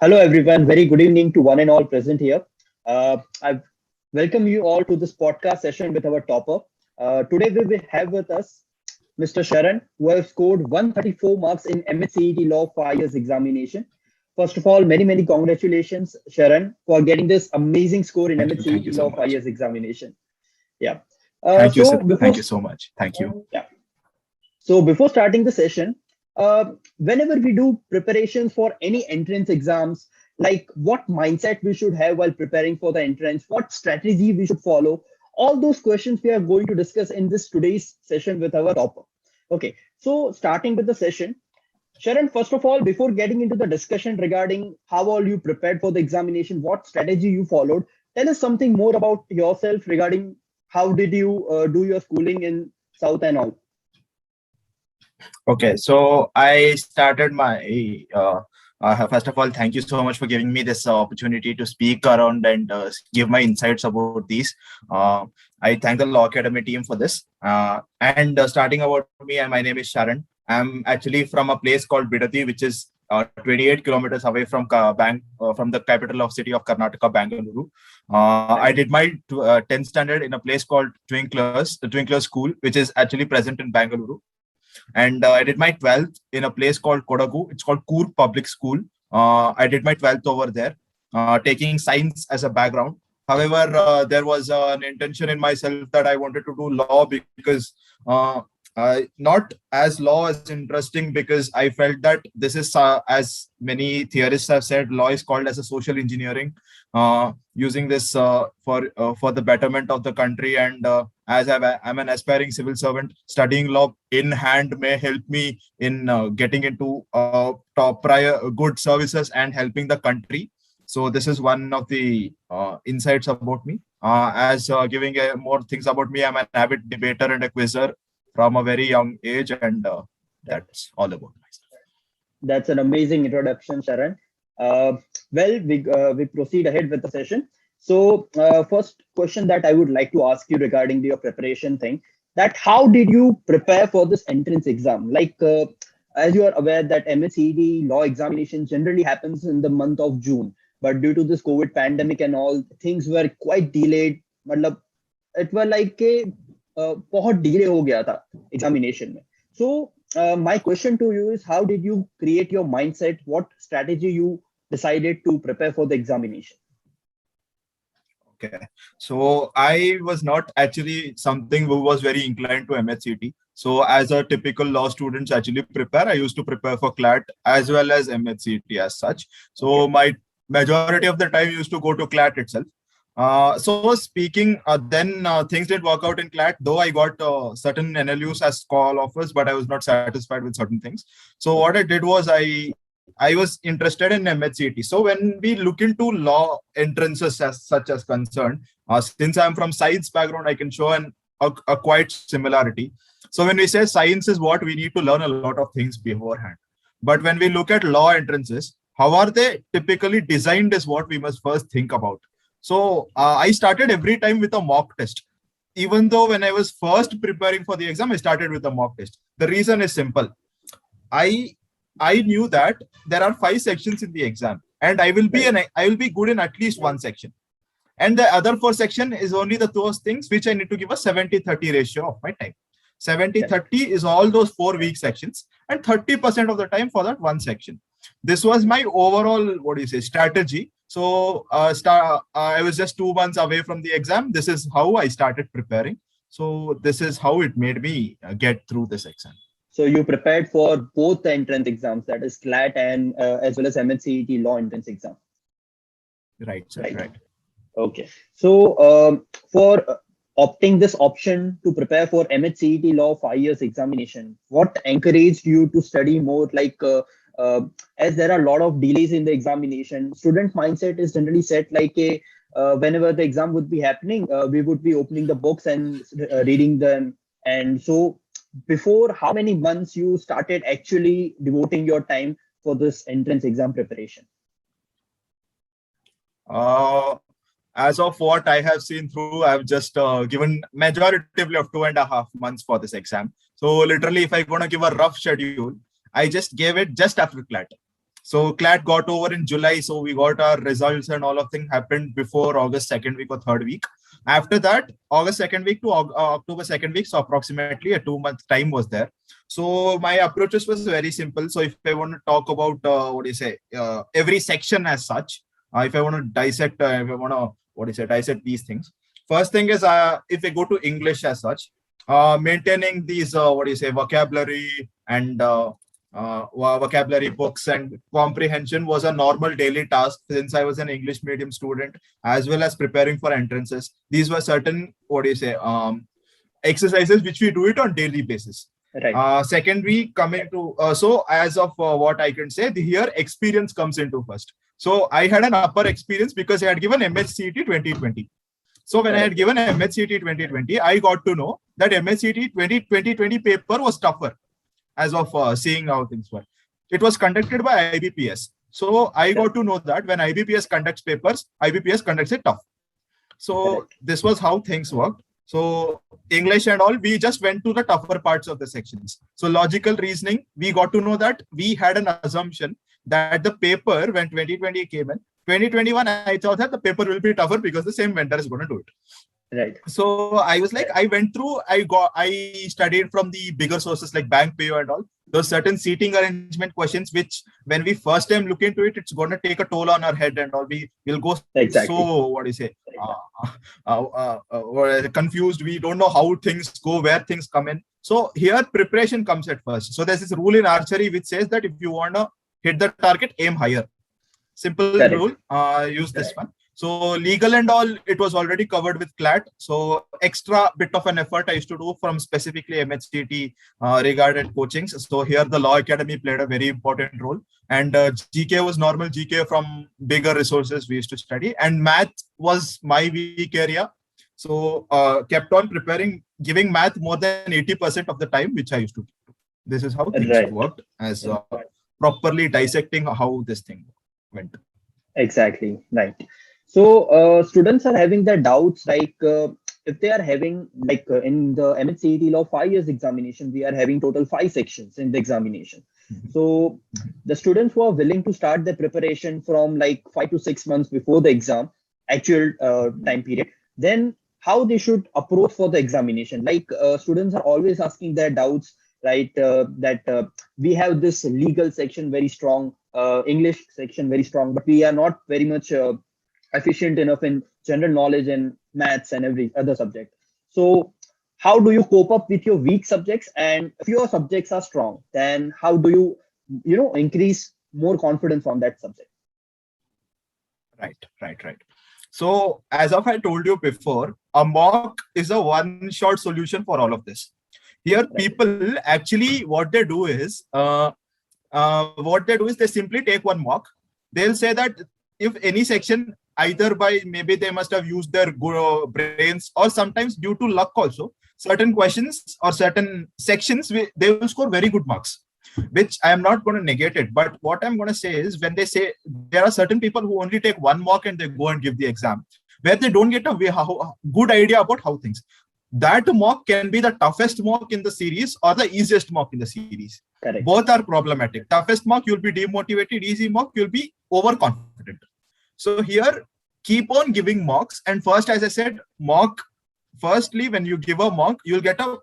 Hello, everyone. Very good evening to one and all present here. I welcome you all to this podcast session with our topper. Today, we will have with us Mr. Sharan, who has scored 134 marks in MHCET Law 5 years examination. First of all, many congratulations, Sharan, for getting this amazing score in Thank you MHCET so Law five much. years examination. Yeah. Thank you, So sir. before Thank you so much. Thank you. yeah, so before starting the session, whenever we do preparations for any entrance exams, like what mindset we should have while preparing for the entrance, what strategy we should follow, all those questions we are going to discuss in this today's session with our topper. Okay, so starting with the session, Sharon, first of all, before getting into the discussion regarding how all you prepared for the examination, what strategy you followed, tell us something more about yourself regarding how did you do your schooling in South and all. Okay, so I started my. First of all, thank you so much for giving me this opportunity to speak around and give my insights about these. I thank the Law Academy team for this. And starting about me, my name is Sharan. I'm actually from a place called Bidadi, which is 28 kilometers away from from the capital of city of Karnataka, Bangalore. I did my 10th standard in a place called Twinklers School, which is actually present in Bangalore. And I did my 12th in a place called Kodagu. It's called Coorg Public School. I did my 12th over there, taking science as a background. However, there was an intention in myself that I wanted to do law because not as law as interesting, because I felt that this is, as many theorists have said, law is called as a social engineering, using this for the betterment of the country. And as I'm an aspiring civil servant, studying law in hand may help me in getting into top prior good services and helping the country. So this is one of the insights about me. As giving more things about me, I'm an avid debater and a quizzer from a very young age, and that's all about myself. That's an amazing introduction, Sharan. Uh, we proceed ahead with the session. So, first question that I would like to ask you regarding your preparation thing, that how did you prepare for this entrance exam? As you are aware that MSCD law examination generally happens in the month of June, but due to this COVID pandemic and all, things were quite delayed. मतलब it was like a बहुत delay हो गया था examination में. So my question to you is, how did you create your mindset? What strategy you decided to prepare for the examination? Okay. So I was not actually something who was very inclined to MHCT. So as a typical law students actually prepare, I used to prepare for CLAT as well as MHCT as such. So Okay. my majority of the time used to go to CLAT itself. So speaking, then things did work out in CLAT, though I got certain NLUs as call offers, but I was not satisfied with certain things. So what I did was I was interested in MHCT. So when we look into law entrances as such as concerned, since I'm from science background, I can show a quite similarity. So when we say science is what, we need to learn a lot of things beforehand. But when we look at law entrances, how are they typically designed is what we must first think about. So I started every time with a mock test. Even though when I was first preparing for the exam, I started with a mock test. The reason is simple. I I knew that there are 5 sections in the exam, and Right. I will be good in at least one section. And the other 4 section is only those things which I need to give a 70-30 ratio of my time. 70 Correct. 30 is all those 4 weak sections, and 30% of the time for that one section. This was my overall, what do you say, strategy. So I was just 2 months away from the exam. This is how I started preparing. So this is how it made me get through this exam. So you prepared for both the entrance exams, that is CLAT and as well as MHCET law entrance exam, Right, sir. right? Right. Okay. So for opting this option to prepare for MHCET Law 5 years examination, what encouraged you to study more? Uh, as there are a lot of delays in the examination, student mindset is generally set like a whenever the exam would be happening, we would be opening the books and reading them. And so, before how many months you started actually devoting your time for this entrance exam preparation? Uh, as of what I have seen through, I've just given majority of 2.5 months for this exam. So literally, if I'm going to give a rough schedule, I just gave it just after CLAT. So CLAT got over in July. So we got our results and all of things happened before August 2nd week or 3rd week. After that, August 2nd week to October 2nd week, so approximately a 2-month time was there. So my approaches was very simple. So if I want to talk about every section as such, if I want to dissect, if I want to dissect these things. First thing is if I go to English as such, maintaining these vocabulary and vocabulary books and comprehension was a normal daily task since I was an English medium student, as well as preparing for entrances. These were certain exercises which we do it on daily basis. Right. Secondary, coming to so as of what I can say, here experience comes into first. So I had an upper experience because I had given MHCET 2020. So when I had given MHCET 2020, I got to know that MHCET 2020 paper was tougher as of seeing how things were. It was conducted by IBPS. So I got to know that when IBPS conducts papers, IBPS conducts it tough. So this was how things worked. So English and all, we just went to the tougher parts of the sections. So logical reasoning, we got to know that we had an assumption that the paper, when 2020 came in, 2021, I thought that the paper will be tougher because the same vendor is going to do it. Right. So I was like, I went through, I studied from the bigger sources like Bank PO and all. Those certain seating arrangement questions, which when we first time look into it, it's going to take a toll on our head and all. We will go so, confused. We don't know how things go, where things come in. So here preparation comes at first. So there's this rule in archery which says that if you want to hit the target, aim higher. Simple rule, use this one. So legal and all, it was already covered with CLAT. So extra bit of an effort I used to do from specifically MHCT regarded coachings. So here the Law Academy played a very important role. And GK was normal GK from bigger resources we used to study. And math was my weak area. So kept on preparing, giving math more than 80% of the time, which I used to do. This is how things worked as properly dissecting how this thing went. Exactly, right. So students are having their doubts, like if they are having in the MHCET Law 5 years examination, we are having total 5 sections in the examination. So the students who are willing to start their preparation from like 5 to 6 months before the exam, actual time period, then how they should approach for the examination. Like students are always asking their doubts, right? That we have this legal section very strong, English section very strong, but we are not very much efficient enough in general knowledge and maths and every other subject. So how do you cope up with your weak subjects? And if your subjects are strong, then how do you increase more confidence on that subject? Right. So as of I told you before, a mock is a one-shot solution for all of this. Here, people actually what they do is they simply take one mock. They'll say that if any section, either by maybe they must have used their brains or sometimes due to luck also, certain questions or certain sections, they will score very good marks, which I am not going to negate it. But what I'm going to say is when they say there are certain people who only take one mock and they go and give the exam, where they don't get a good idea about how things. That mock can be the toughest mock in the series or the easiest mock in the series. Correct. Both are problematic. Toughest mock, you'll be demotivated. Easy mock, you'll be overconfident. So here, keep on giving mocks. And first, as I said, firstly, when you give a mock, you'll get a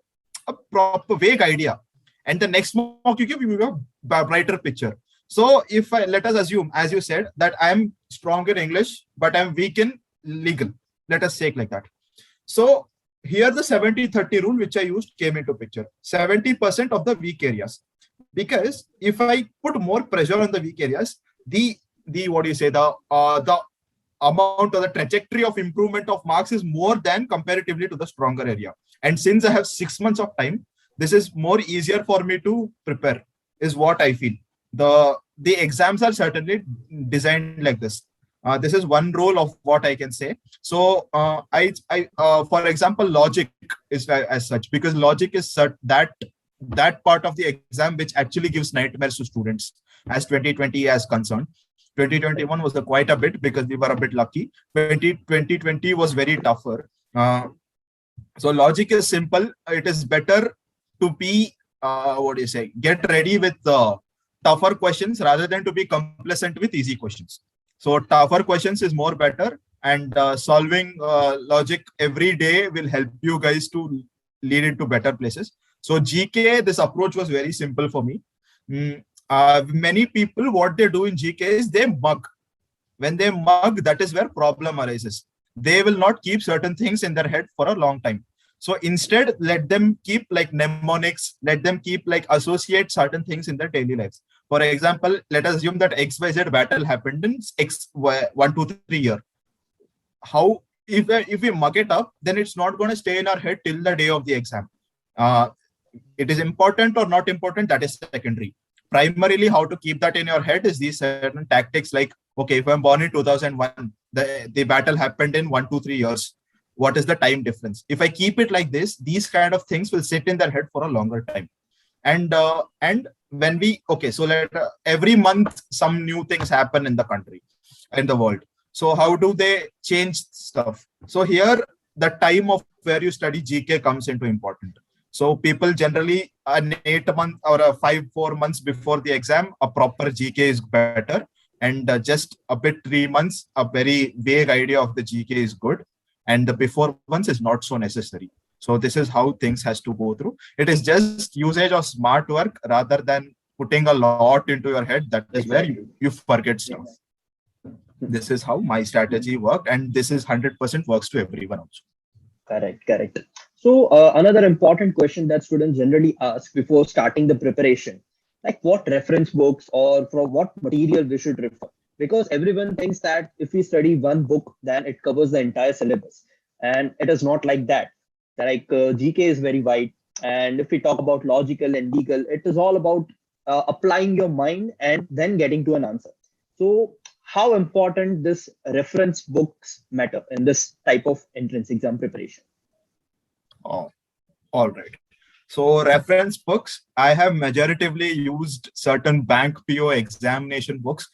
proper vague idea. And the next mock you give, you have a brighter picture. So if let us assume, as you said, that I'm strong in English, but I'm weak in legal. Let us say it like that. So here the 70-30 rule, which I used, came into picture. 70% of the weak areas. Because if I put more pressure on the weak areas, the amount or the trajectory of improvement of marks is more than comparatively to the stronger area. And since I have 6 months of time, this is more easier for me to prepare, is what I feel. The exams are certainly designed like this. This is one role of what I can say. So for example, logic is as such, because logic is that part of the exam which actually gives nightmares to students as 2020 is concerned. 2021 was quite a bit because we were a bit lucky. 2020 was very tougher. So logic is simple. It is better to be, get ready with tougher questions rather than to be complacent with easy questions. So tougher questions is more better, and solving logic every day will help you guys to lead into better places. So GK, this approach was very simple for me. Many people, what they do in GK is they mug. When they mug, that is where problem arises. They will not keep certain things in their head for a long time. So instead, let them keep like mnemonics, let them keep like associate certain things in their daily lives. For example, let us assume that XYZ battle happened in X 1, 2, 3 year. How if we mug it up, then it's not going to stay in our head till the day of the exam. It is important or not important, that is secondary. Primarily, how to keep that in your head is these certain tactics like, okay, if I'm born in 2001, the battle happened in 1, 2, 3 years. What is the time difference? If I keep it like this, these kind of things will sit in their head for a longer time. And when we, okay, so every month, some new things happen in the country, in the world. So how do they change stuff? So here, the time of where you study GK comes into important. So people generally an 8 month or a 4 months before the exam, a proper GK is better. And just a bit 3 months, a very vague idea of the GK is good. And the before ones is not so necessary. So this is how things has to go through. It is just usage of smart work rather than putting a lot into your head. That is where you forget stuff. This is how my strategy worked, and this is 100% works to everyone also. Correct. So another important question that students generally ask before starting the preparation, like what reference books or from what material we should refer. Because everyone thinks that if we study one book, then it covers the entire syllabus. And it is not like that. Like GK is very wide. And if we talk about logical and legal, it is all about applying your mind and then getting to an answer. So how important this reference books matter in this type of entrance exam preparation? Oh, all right. So reference books, I have majoritively used certain bank PO examination books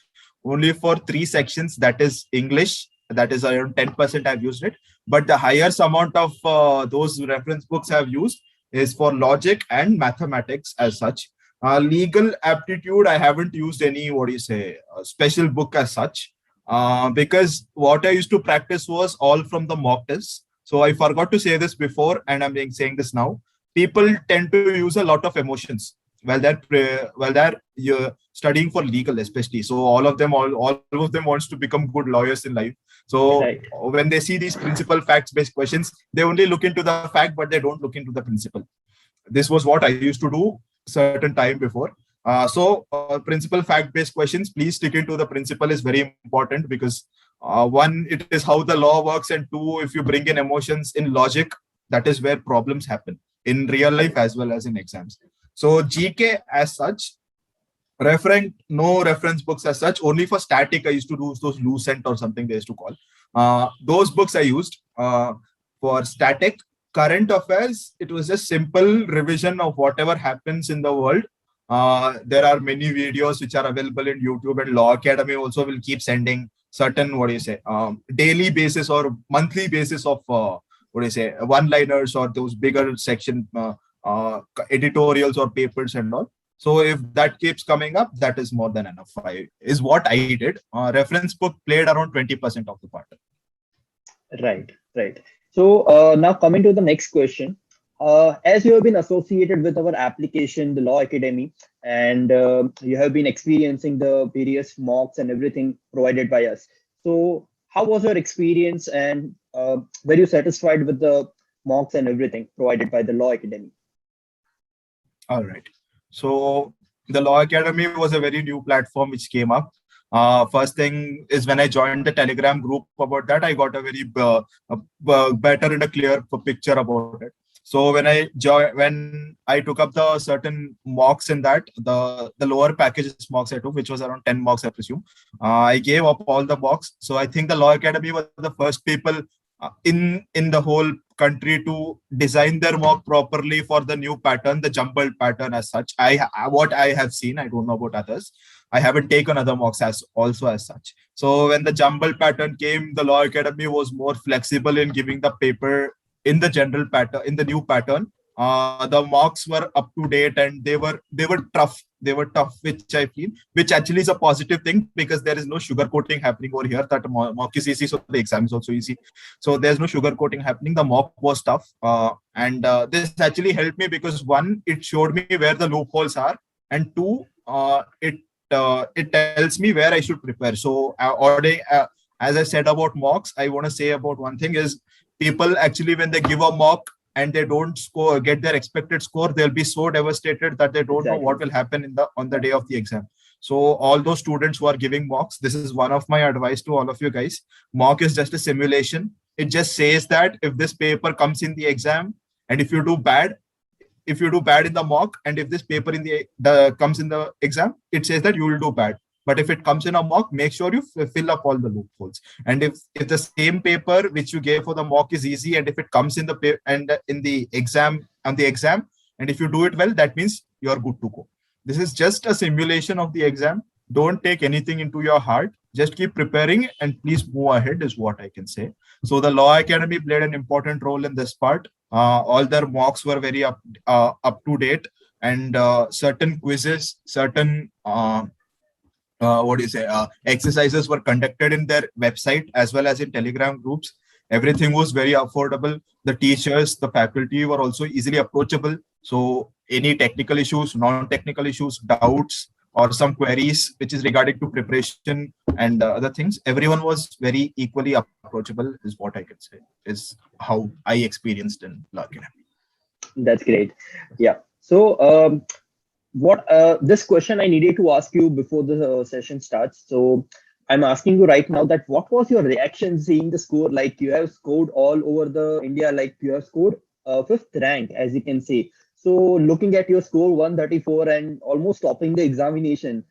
only for 3 sections. That is English, that is around 10% I've used it. But the highest amount of those reference books I've used is for logic and mathematics as such. Legal aptitude, I haven't used any, special book as such, because what I used to practice was all from the mock tests. So I forgot to say this before, and I'm saying this now. People tend to use a lot of emotions while they're studying for legal, especially. So all of them wants to become good lawyers in life. So when they see these principal facts-based questions, they only look into the fact, but they don't look into the principle. This was what I used to do certain time before. Principal fact-based questions, please stick into the principle is very important, because one, it is how the law works, and two, if you bring in emotions in logic, that is where problems happen in real life as well as in exams. So GK as such, no reference books as such. Only for static, I used to do those Lucent or something they used to call. Those books I used for static. Current affairs, it was just simple revision of whatever happens in the world. There are many videos which are available in YouTube, and Law Academy also will keep sending certain, daily basis or monthly basis of, one-liners or those bigger section editorials or papers and all. So if that keeps coming up, that is more than enough. Is what I did. Reference book played around 20% of the part. Right. So now coming to the next question. As you have been associated with our application, the Law Academy, and you have been experiencing the various mocks and everything provided by us. So how was your experience, and were you satisfied with the mocks and everything provided by the Law Academy? All right. So the Law Academy was a very new platform which came up. First thing is, when I joined the Telegram group about that, I got a very better and a clear picture about it. So when I took up the certain mocks in that, the lower packages mocks I took, which was around 10 mocks, I presume, I gave up all the mocks. So I think the Law Academy was the first people in the whole country to design their mock properly for the new pattern, the jumbled pattern as such. What I have seen, I don't know about others. I haven't taken other mocks as such. So when the jumbled pattern came, the Law Academy was more flexible in giving the paper in the general pattern, in the new pattern, The mocks were up to date and they were tough. They were tough, which I feel, which actually is a positive thing because there is no sugarcoating happening over here. That mock is easy, so the exam is also easy. So there's no sugarcoating happening. The mock was tough, and this actually helped me because one, it showed me where the loopholes are, and two, it tells me where I should prepare. So already, as I said about mocks, I want to say about one thing is people actually when they give a mock and they don't get their expected score, they'll be so devastated that they don't know what will happen on the day of the exam. So all those students who are giving mocks, this is one of my advice to all of you guys. Mock is just a simulation. It just says that if this paper comes in the exam and if you do bad in the mock, and if this paper in the comes in the exam, it says that you will do bad. But if it comes in a mock, make sure you fill up all the loopholes. And if the same paper which you gave for the mock is easy, and if it comes in the exam, and if you do it well, that means you're good to go. This is just a simulation of the exam. Don't take anything into your heart. Just keep preparing and please move ahead is what I can say. So the Law Academy played an important role in this part. All their mocks were very up to date, and certain quizzes, certain exercises were conducted in their website as well as in Telegram groups. Everything was very affordable. The teachers, the faculty were also easily approachable. So any technical issues, non-technical issues, doubts, or some queries which is regarding to preparation and other things, everyone was very equally approachable is what I can say, is how I experienced in Law Academy. That's great. Yeah. So this question I needed to ask you before the session starts. So I'm asking you right now that what was your reaction seeing the score? Like you have scored all over the India, like you have scored 5th rank, as you can see. So looking at your score 134 and almost topping the examination,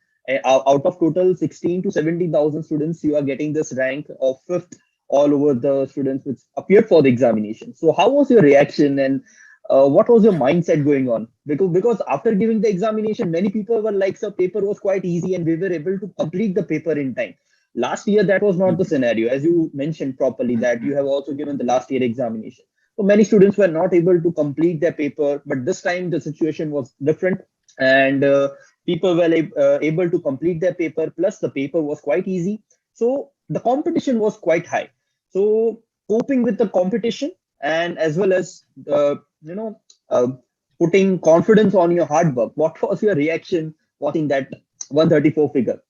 out of total 16 to 17,000 students, you are getting this rank of 5th all over the students which appeared for the examination. So how was your reaction and what was your mindset going on? Because after giving the examination, many people were like, "Sir, paper was quite easy and we were able to complete the paper in time." Last year, that was not the scenario, as you mentioned properly, that you have also given the last year examination. So many students were not able to complete their paper, but this time the situation was different, and people were able to complete their paper. Plus, the paper was quite easy, so the competition was quite high. So, coping with the competition and as well as putting confidence on your hard work, what was your reaction watching that 134 figure?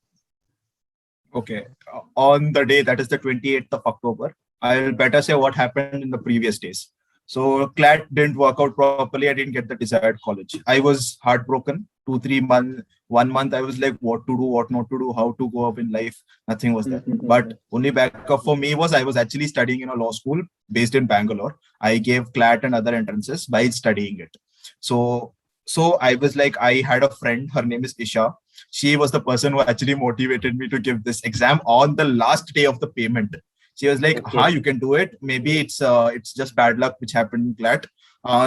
Okay, on the day that is the 28th of October, I'll better say what happened in the previous days. So CLAT didn't work out properly. I didn't get the desired college. I was heartbroken. 2-3 months, 1 month, I was like, what to do, what not to do, how to go up in life. Nothing was there. But only backup for me was I was actually studying in a law school based in Bangalore. I gave CLAT and other entrances by studying it. So I was like, I had a friend, her name is Isha. She was the person who actually motivated me to give this exam on the last day of the payment. She was like, okay, you can do it. Maybe it's just bad luck which happened in CLAT.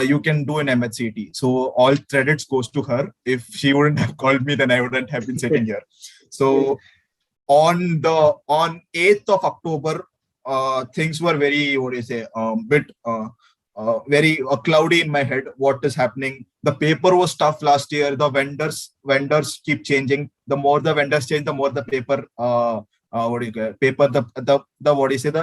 You can do an MHCT. So all credits goes to her. If she wouldn't have called me, then I wouldn't have been sitting here. So on 8th of October, things were very, very cloudy in my head. What is happening? The paper was tough last year. The vendors keep changing. The more the vendors change, the more the paper the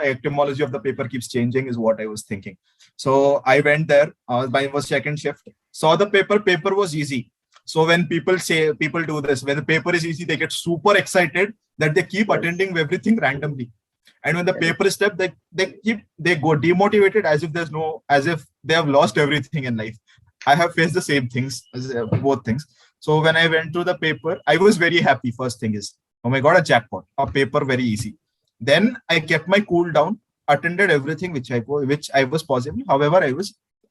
etymology of the paper keeps changing is what I was thinking. So I went there. Mine was second shift. Saw the paper was easy. So when people do this, when the paper is easy, they get super excited that they keep attending everything randomly. And when the paper is tough, they go demotivated as if they have lost everything in life. I have faced the same things, both things. So when I went through the paper, I was very happy. First thing is, oh my God, a jackpot, a paper very easy. Then I kept my cool down, attended everything which I was possible. However,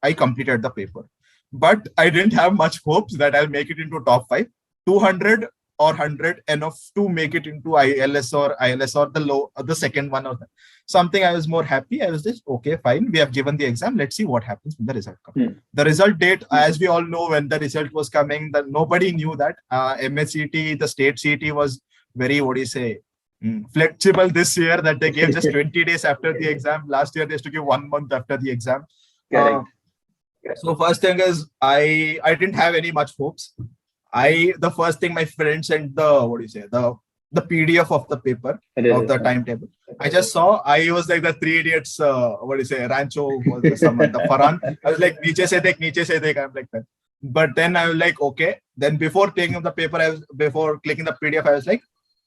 I completed the paper. But I didn't have much hopes that I'll make it into top 5. 200 or 100 enough to make it into ILS or the second one or something. I was more happy. I was just, okay, fine. We have given the exam. Let's see what happens when the result comes. The result date, as we all know, when the result was coming, nobody knew that. MHCT, the state CT was very, flexible this year, that they gave just 20 days after the exam. Last year, they used to give 1 month after the exam. So first thing is I didn't have any much hopes. The first thing my friend sent the what do you say the PDF of the paper of the timetable. I just saw. I was like the Three Idiots. What do you say? Rancho was the someone the Farhan. I was like niche se dekh. I'm like that. But then I was like okay. Then before taking the paper, before clicking the PDF, I was like,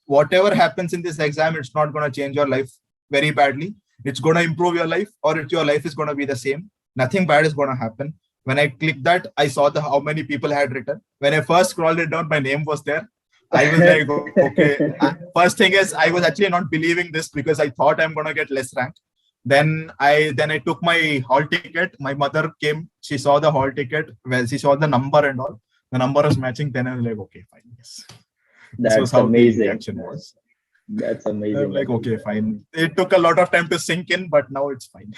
whatever happens in this exam, it's not going to change your life very badly. It's going to improve your life, or your life is going to be the same. Nothing bad is going to happen. When I clicked that, I saw how many people had written. When I first scrolled it down, my name was there. I was like, okay. First thing is, I was actually not believing this because I thought I'm gonna get less rank. Then I took my hall ticket. My mother came. She saw the hall ticket. Well, she saw the number and all. The number was matching. Then I was like, okay, fine, yes. This was how amazing. The reaction was. That's amazing. I'm like, okay, fine. It took a lot of time to sink in, but now it's fine.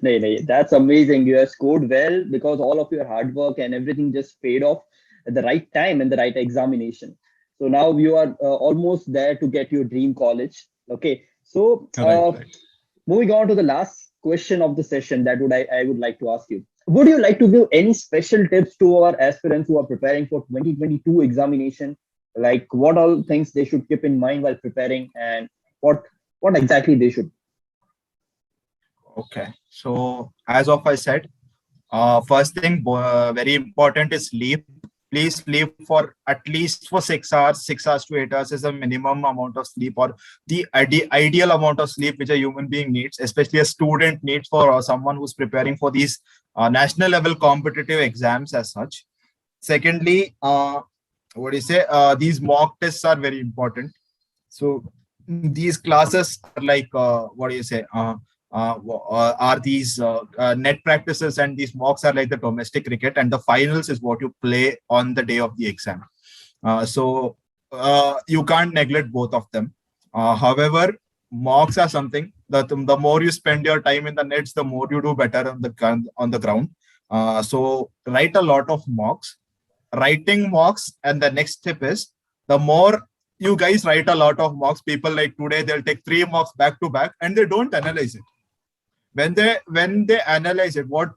No, that's amazing. You have scored well because all of your hard work and everything just paid off at the right time and the right examination. So now you are almost there to get your dream college. Okay. So Right. moving on to the last question of the session, that I would like to ask you. Would you like to give any special tips to our aspirants who are preparing for 2022 examination? Like what all things they should keep in mind while preparing, and what exactly they should? Okay. So as of I said, first thing, very important is sleep. Please sleep for at least for 6 hours. 6 hours to 8 hours is the minimum amount of sleep, or the ideal amount of sleep which a human being needs, especially a student needs for someone who's preparing for these national level competitive exams as such. Secondly, what do you say? These mock tests are very important. So these classes are like what do you say? Are these net practices, and these mocks are like the domestic cricket, and the finals is what you play on the day of the exam. So you can't neglect both of them. However, mocks are something that the more you spend your time in the nets, the more you do better on the ground. So write a lot of mocks. Writing mocks, and the next tip is, the more you guys write a lot of mocks, people like today they'll take 3 mocks back to back and they don't analyze it. When they analyze it, what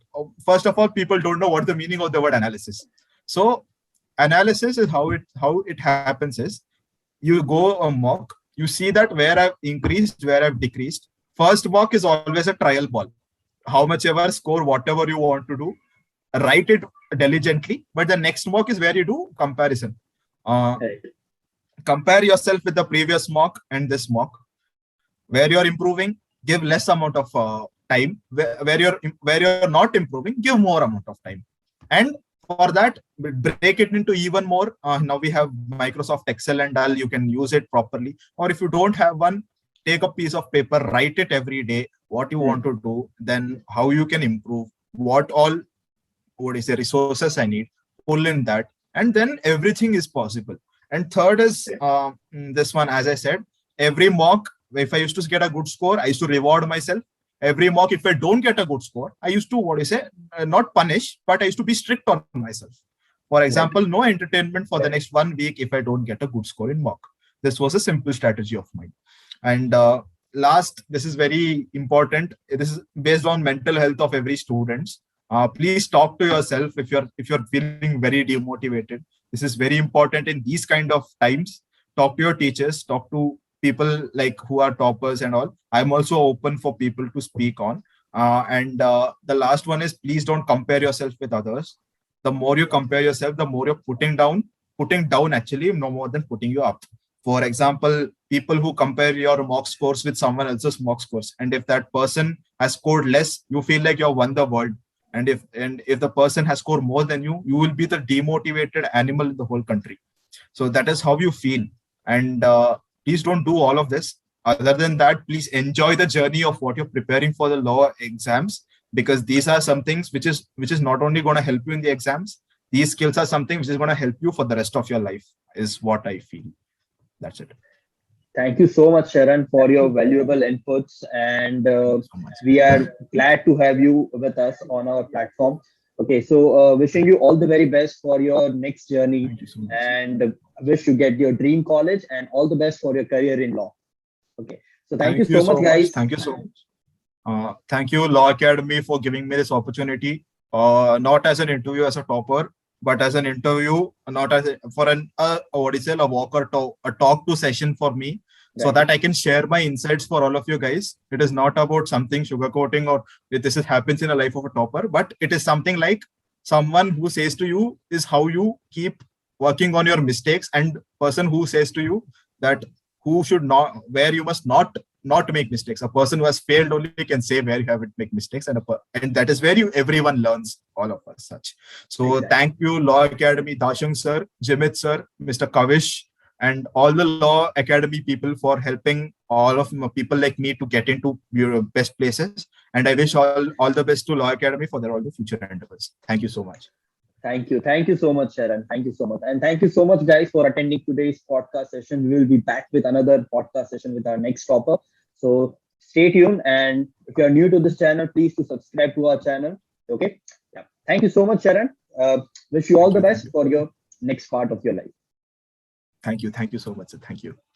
first of all, people don't know what the meaning of the word analysis. So analysis is how it happens is, you go a mock, you see that where I've increased, where I've decreased. First mock is always a trial ball. How much ever score, whatever you want to do, write it diligently. But the next mock is where you do comparison. Compare yourself with the previous mock and this mock. Where you're improving, give less amount of time. Where you're not improving, give more amount of time. And for that, break it into even more. Now we have Microsoft Excel and all. You can use it properly. Or if you don't have one, take a piece of paper, write it every day, what you want to do, then how you can improve, what all resources I need, pull in that, and then everything is possible. And third is this one, as I said, every mock, if I used to get a good score, I used to reward myself. Every mock, if I don't get a good score, I used to, not punish, but I used to be strict on myself. For example, no entertainment for the next 1 week if I don't get a good score in mock. This was a simple strategy of mine. And last, this is very important. This is based on mental health of every student. Please talk to yourself if you're feeling very demotivated. This is very important in these kind of times. Talk to your teachers, talk to people like who are toppers and all. I'm also open for people to speak on. And the last one is, please don't compare yourself with others. The more you compare yourself, the more you're putting down actually, no more than putting you up. For example, people who compare your mock scores with someone else's mock scores, and if that person has scored less, you feel like you've won the world. And if the person has scored more than you, you will be the demotivated animal in the whole country. So that is how you feel. And please don't do all of this. Other than that, please enjoy the journey of what you're preparing for the law exams, because these are some things which is not only going to help you in the exams. These skills are something which is going to help you for the rest of your life, is what I feel. That's it. Thank you so much, Sharan, for your valuable inputs. And we are glad to have you with us on our platform. Okay, so wishing you all the very best for your next journey, So and wish you get your dream college, and all the best for your career in law. Okay, so thank you so much, guys. Thank you so much. Thank you, Law Academy, for giving me this opportunity not as an interview as a topper, but as an interview, not as for an what is it, a walk or a talk to session for me, so Right. that I can share my insights for all of you guys. It is not about something sugarcoating or this is happens in a life of a topper, but it is something like someone who says to you is how you keep working on your mistakes, and person who says to you that who should not, where you must not make mistakes. A person who has failed only can say where you haven't make mistakes, and that is where you everyone learns, all of us such. So Exactly. thank you, Law Academy, Dashung sir, Jimit sir, Mr. Kavish, and all the Law Academy people for helping all of people like me to get into your best places. And I wish all the best to Law Academy for their all the future endeavors. Thank you so much. Thank you. Thank you so much, Sharon. Thank you so much. And thank you so much, guys, for attending today's podcast session. We will be back with another podcast session with our next topper. So stay tuned. And if you are new to this channel, please to subscribe to our channel. Okay. Yeah. Thank you so much, Sharon. Wish you all Thank the you. best for your next part of your life. Thank you. Thank you so much, sir. Thank you.